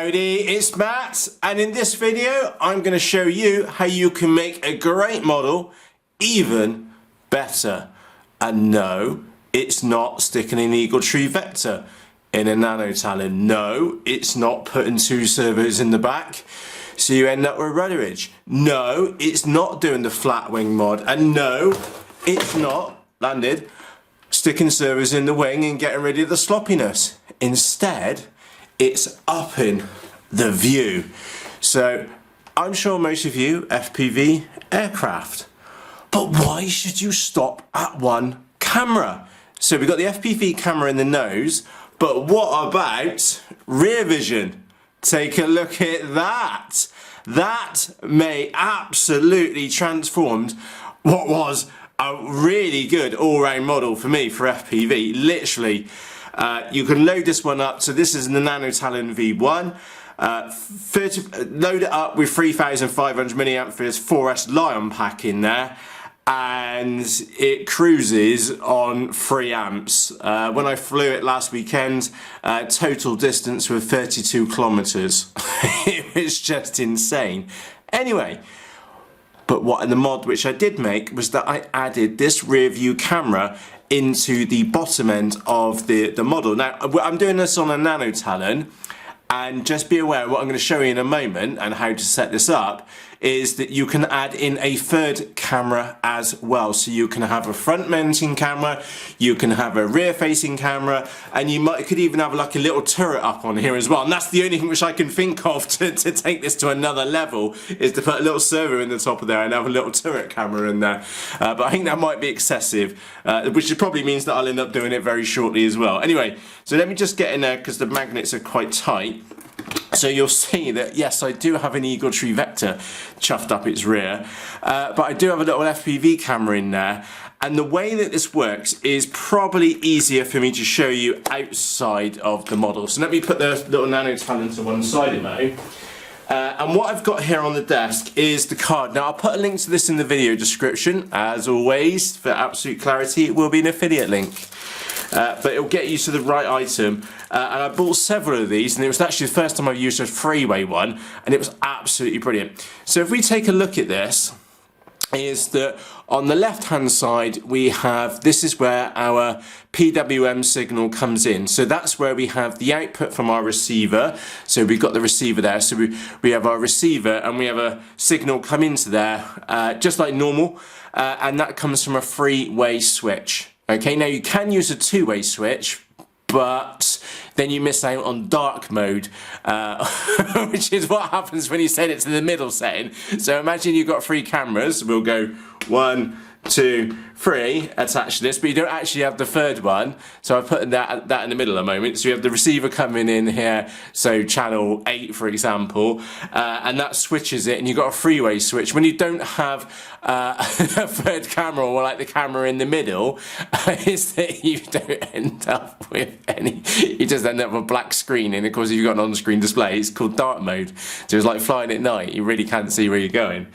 Howdy, it's Matt, and in this video I'm going to show you how you can make a great model even better. And no, it's not sticking an eagle tree vector in a nanotalon. No, it's not putting two servos in the back so you end up with rudderage. No, it's not doing the flat wing mod, and no, it's not sticking servos in the wing and getting rid of the sloppiness. Instead, it's upping the view. So I'm sure most of you FPV aircraft, but why should you stop at one camera? So we've got the FPV camera in the nose, but what about rear vision? Take a look at that. That may absolutely transformed what was a really good all-round model for me for FPV. Literally, you can load this one up. So this is the nanotalon V1. Load it up with 3,500 milliamp for this 4S Lion pack in there, and it cruises on 3 amps. When I flew it last weekend, total distance was 32 kilometers. It was just insane. Anyway, but what in the mod which I did make was that I added this rear view camera into the bottom end of the model. Now I'm doing this on a nanotalon, and just be aware what I'm going to show you in a moment and how to set this up is that you can add in a third camera as well. So you can have a front mounting camera, you can have a rear facing camera, and you could even have like a little turret up on here as well. And that's the only thing which I can think of to take this to another level, is to put a little servo in the top of there and have a little turret camera in there. But I think that might be excessive, which probably means that I'll end up doing it very shortly as well. Anyway, so let me just get in there because the magnets are quite tight. So you'll see that, yes, I do have an eagle tree vector chuffed up its rear, but I do have a little FPV camera in there. And the way that this works is probably easier for me to show you outside of the model. So let me put the little nanotalon to one side now. And what I've got here on the desk is the card. Now I'll put a link to this in the video description. As always, for absolute clarity, it will be an affiliate link. But it'll get you to the right item, and I bought several of these, and it was actually the first time I've used a three-way one, and it was absolutely brilliant. So if we take a look at this, is that on the left hand side we have, this is where our PWM signal comes in. So that's where we have the output from our receiver. So we've got the receiver there, so we have our receiver and we have a signal come into there just like normal, and that comes from a three-way switch. Okay, now you can use a two-way switch, but then you miss out on dark mode, which is what happens when you set it to the middle setting. So imagine you've got 3 cameras. We'll go 1, 2, 3 attached to this, but you don't actually have the third one. So I've put that in the middle at the moment. So you have the receiver coming in here, so channel 8 for example, and that switches it, and you've got a 3-way switch. When you don't have a third camera, or like the camera in the middle, is that you don't end up with any, you just end up with a black screen, and of course if you've got an on-screen display, it's called dark mode. So it's like flying at night, you really can't see where you're going.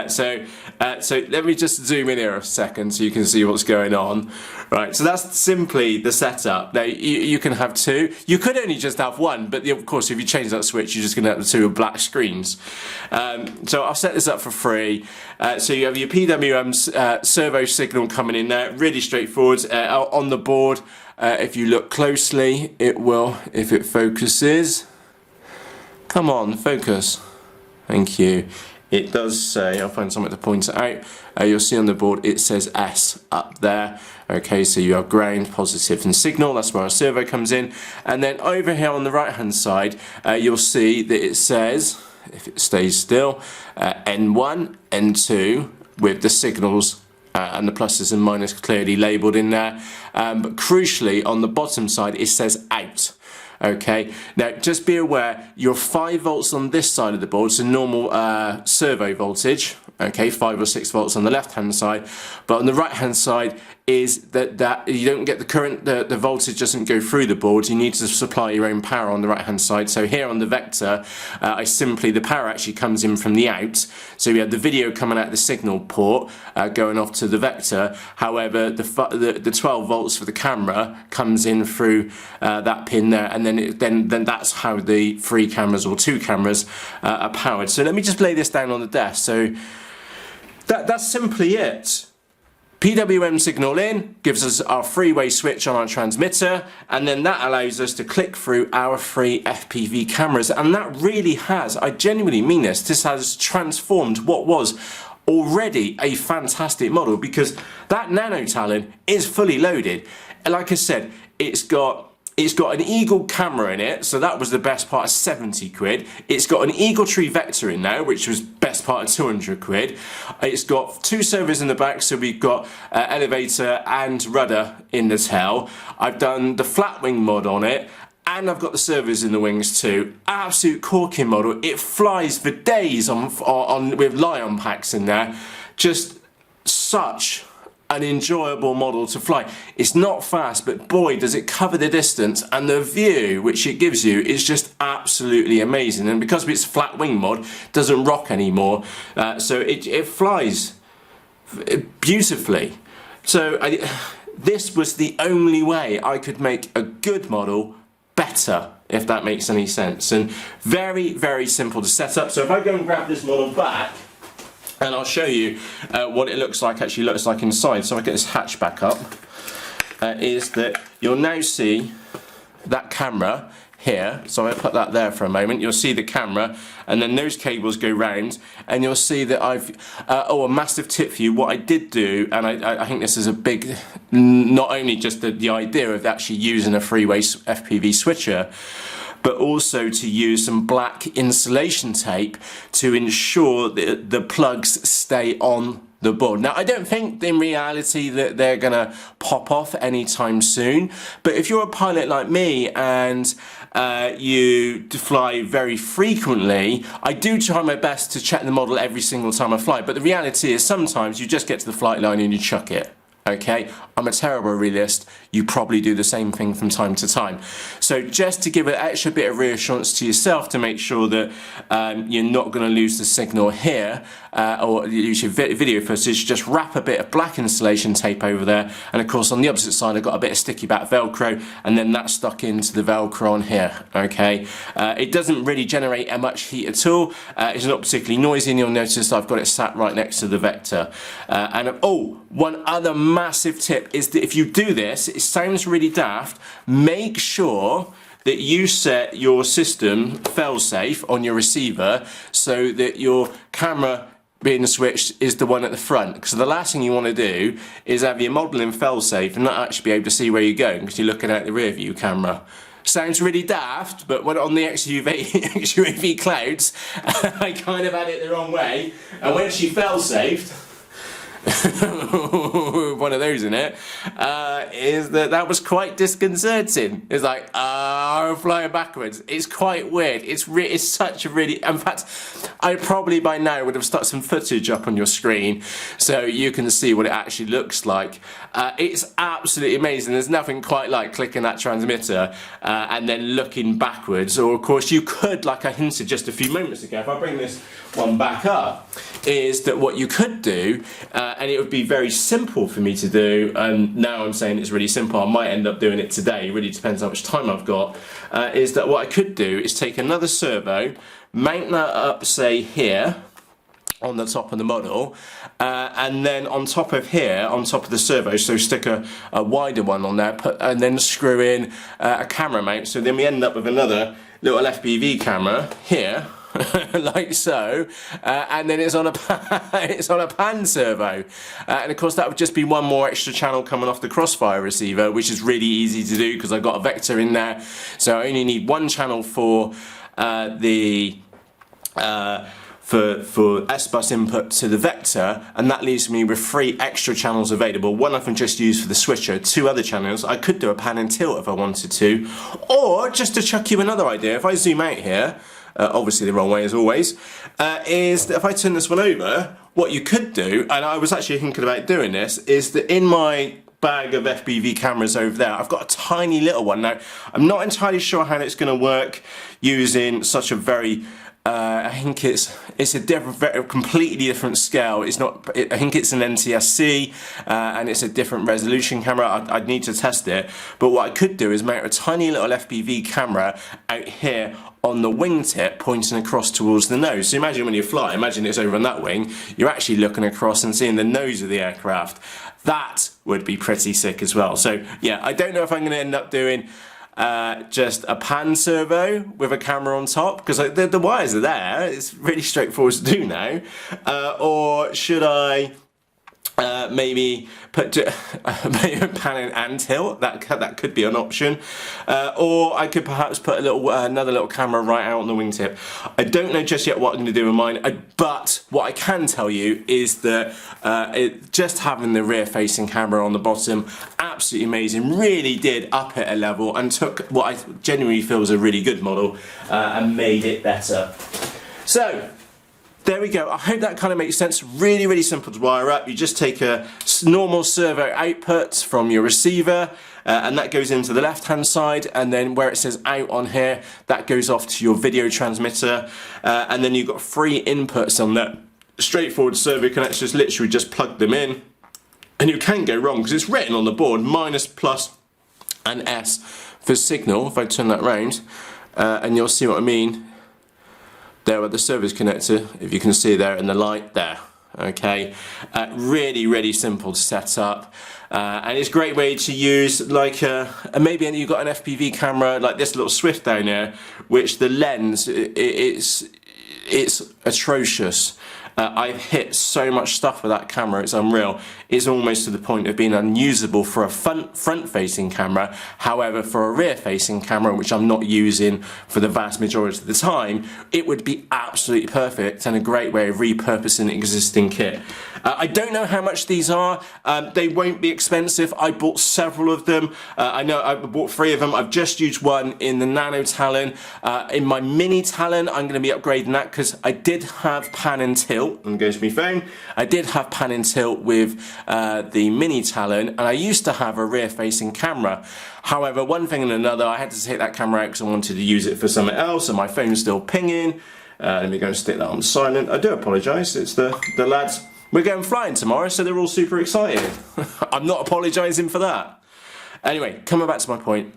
So let me just zoom in here a second so you can see what's going on. Right, so that's simply the setup. Now you can have 2. You could only just have 1, but of course if you change that switch, you're just going to have the 2 black screens. So I'll set this up for free. So you have your PWM servo signal coming in there, really straightforward. On the board, if you look closely, it will, if it focuses. Come on, focus. Thank you. It does say, I'll find something to point it out, you'll see on the board it says S up there. Okay, so you have ground, positive and signal, that's where our servo comes in. And then over here on the right hand side, you'll see that it says, if it stays still, N1, N2, with the signals and the pluses and minuses clearly labelled in there. But crucially, on the bottom side, it says out. Okay, now just be aware you're 5 volts on this side of the board, so normal servo voltage, okay, 5 or 6 volts on the left hand side, but on the right hand side is that you don't get the current, the voltage doesn't go through the board. You need to supply your own power on the right hand side. So here on the Vector, the power actually comes in from the out. So we have the video coming out of the signal port going off to the Vector. However, the 12 volts for the camera comes in through that pin there, and then that's how the 3 cameras or 2 cameras are powered. So let me just lay this down on the desk. So that's simply it. PWM signal in gives us our 3-way switch on our transmitter, and then that allows us to click through our 3 FPV cameras, and that really has, I genuinely mean this has transformed what was already a fantastic model, because that Nano Talon is fully loaded. Like I said, it's got an Eagle camera in it, so that was the best part of 70 quid. It's got an Eagle Tree Vector in there, which was best part of 200 quid. It's got 2 servos in the back, so we've got elevator and rudder in the tail. I've done the flat wing mod on it, and I've got the servos in the wings too. Absolute corking model. It flies for days with Lion packs in there. Just such an enjoyable model to fly. It's not fast, but boy does it cover the distance, and the view which it gives you is just absolutely amazing. And because it's flat wing mod, it doesn't rock anymore, so it flies beautifully. So this was the only way I could make a good model better, if that makes any sense, and very, very simple to set up. So if I go and grab this model back, and I'll show you what it looks like inside. So I get this hatch back up, is that you'll now see that camera here. So I put that there for a moment. You'll see the camera, and then those cables go round, and you'll see that I've a massive tip for you. What I did do, and I think this is a big, not only just the idea of actually using a 3-way FPV switcher, but also to use some black insulation tape to ensure that the plugs stay on the board. Now, I don't think in reality that they're gonna pop off anytime soon, but if you're a pilot like me and you fly very frequently, I do try my best to check the model every single time I fly, but the reality is sometimes you just get to the flight line and you chuck it. Okay, I'm a terrible realist. You probably do the same thing from time to time. So just to give an extra bit of reassurance to yourself to make sure that you're not going to lose the signal here or use your video footage, just wrap a bit of black insulation tape over there. And of course on the opposite side I've got a bit of sticky back Velcro, and then that's stuck into the Velcro on here. Okay, it doesn't really generate much heat at all. It's not particularly noisy, and you'll notice I've got it sat right next to the Vector. And one other massive tip is that if you do this, it sounds really daft, make sure that you set your system fail-safe on your receiver so that your camera being switched is the one at the front, because the last thing you want to do is have your model in fail-safe and not actually be able to see where you're going because you're looking at the rear view camera. Sounds really daft, but when on the XUV clouds, I kind of had it the wrong way, and when she fail-safed, one of those in it, is that was quite disconcerting. It's like, I'm flying backwards. It's quite weird. It's such a really, in fact, I probably by now would have stuck some footage up on your screen so you can see what it actually looks like. It's absolutely amazing. There's nothing quite like clicking that transmitter and then looking backwards, or of course you could, like I hinted just a few moments ago, if I bring this one back up, is that what you could do, and it would be very simple for me to do, and now I'm saying it's really simple, I might end up doing it today, it really depends how much time I've got, is that what I could do is take another servo, mount that up, say here, on the top of the model, and then on top of here, on top of the servo, so stick a wider one on there, and then screw in a camera mount, so then we end up with another little FPV camera here, like so, and then it's on a pan servo, and of course that would just be one more extra channel coming off the Crossfire receiver, which is really easy to do because I've got a Vector in there, so I only need one channel for for S-Bus input to the Vector, and that leaves me with 3 extra channels available. One I can just use for the switcher, 2 other channels. I could do a pan and tilt if I wanted to, or just to chuck you another idea, if I zoom out here, obviously the wrong way as always, is that if I turn this one over, what you could do, and I was actually thinking about doing this, is that in my bag of FPV cameras over there. I've got a tiny little one. Now, I'm not entirely sure how it's going to work using such a very I think it's a completely different scale. It's not. I think it's an NTSC and it's a different resolution camera. I'd need to test it. But what I could do is mount a tiny little FPV camera out here on the wingtip, pointing across towards the nose. So imagine when you fly. Imagine it's over on that wing. You're actually looking across and seeing the nose of the aircraft. That would be pretty sick as well. So yeah, I don't know if I'm going to end up doing just a pan servo with a camera on top, because the wires are there, it's really straightforward to do now, or should I maybe put maybe pan and tilt? That could be an option, or I could perhaps put a little another little camera right out on the wingtip. I don't know just yet what I'm going to do with mine, but what I can tell you is that just having the rear facing camera on the bottom, absolutely amazing, really did up it a level and took what I genuinely feel is a really good model and made it better. So there we go. I hope that kind of makes sense. Really, really simple to wire up. You just take a normal servo output from your receiver and that goes into the left hand side, and then where it says out on here, that goes off to your video transmitter, and then you've got 3 inputs on that straightforward servo connectors. Literally just plug them in, and you can go wrong because it's written on the board minus, plus and S for signal. If I turn that round, and you'll see what I mean there with the service connector, if you can see there, and the light there. Okay, really, really simple to set up, and it's a great way to use, like maybe you've got an FPV camera like this little Swift down here, which the lens it's atrocious. I've hit so much stuff with that camera, it's unreal. It's almost to the point of being unusable for a front-facing camera. However, for a rear-facing camera, which I'm not using for the vast majority of the time, it would be absolutely perfect and a great way of repurposing existing kit. I don't know how much these are. They won't be expensive. I bought several of them. I know I bought 3 of them. I've just used one in the Nano Talon. In my Mini Talon, I'm going to be upgrading that because I did have pan and tilt. And goes my phone. I did have pan and tilt with the Mini Talon, and I used to have a rear-facing camera. However, one thing and another, I had to take that camera out because I wanted to use it for something else, and my phone's still pinging. Let me go and stick that on silent. I do apologise. It's the lads. We're going flying tomorrow, so they're all super excited. I'm not apologising for that. Anyway, coming back to my point,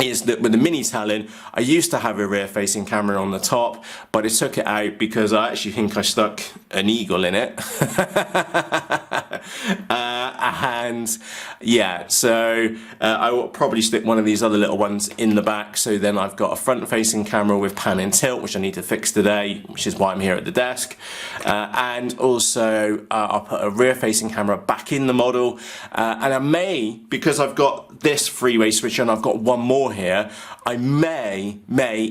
is that with the Mini Talon, I used to have a rear-facing camera on the top, but I took it out because I actually think I stuck an eagle in it. And yeah, so I will probably stick one of these other little ones in the back, so then I've got a front-facing camera with pan and tilt, which I need to fix today, which is why I'm here at the desk. And also I'll put a rear-facing camera back in the model, and I may, because I've got this freeway switch and I've got one more here, I may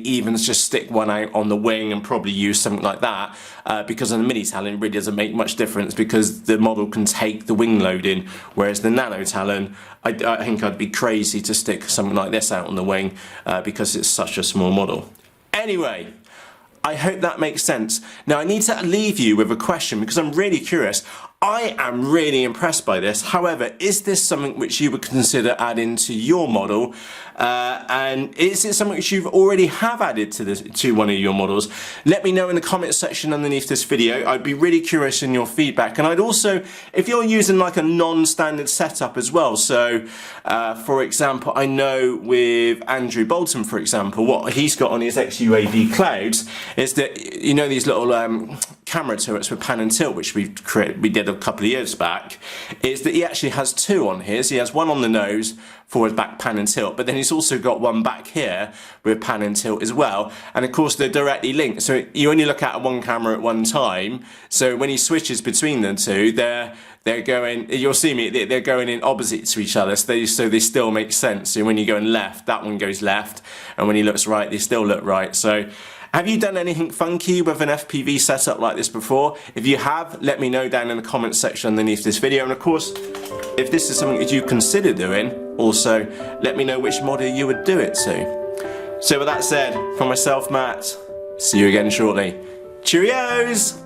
even just stick one out on the wing and probably use something like that, because on the Mini Talon it really doesn't make much difference because the model can take the wing loading, whereas the Nano Talon, I think I'd be crazy to stick something like this out on the wing because it's such a small model. Anyway, I hope that makes sense. Now I need to leave you with a question because I'm really curious. I am really impressed by this. However, is this something which you would consider adding to your model? And is it something which you've already have added to one of your models? Let me know in the comment section underneath this video. I'd be really curious in your feedback. And I'd also, if you're using like a non-standard setup as well. So, for example, I know with Andrew Bolton, for example, what he's got on his XUAV Clouds is that, you know, these little camera turrets with pan and tilt, which we did a couple of years back, is that he actually has 2 on his. He has one on the nose, forward, back, pan and tilt, but then he's also got one back here with pan and tilt as well. And of course they're directly linked, so you only look at one camera at one time. So when he switches between the 2, they're going, you'll see me, they're going in opposite to each other, so they still make sense. So when you're going left, that one goes left, and when he looks right, they still look right. So have you done anything funky with an FPV setup like this before? If you have, let me know down in the comments section underneath this video. And of course, if this is something that you consider doing, also let me know which model you would do it to. So with that said, from myself, Matt, see you again shortly. Cheerios!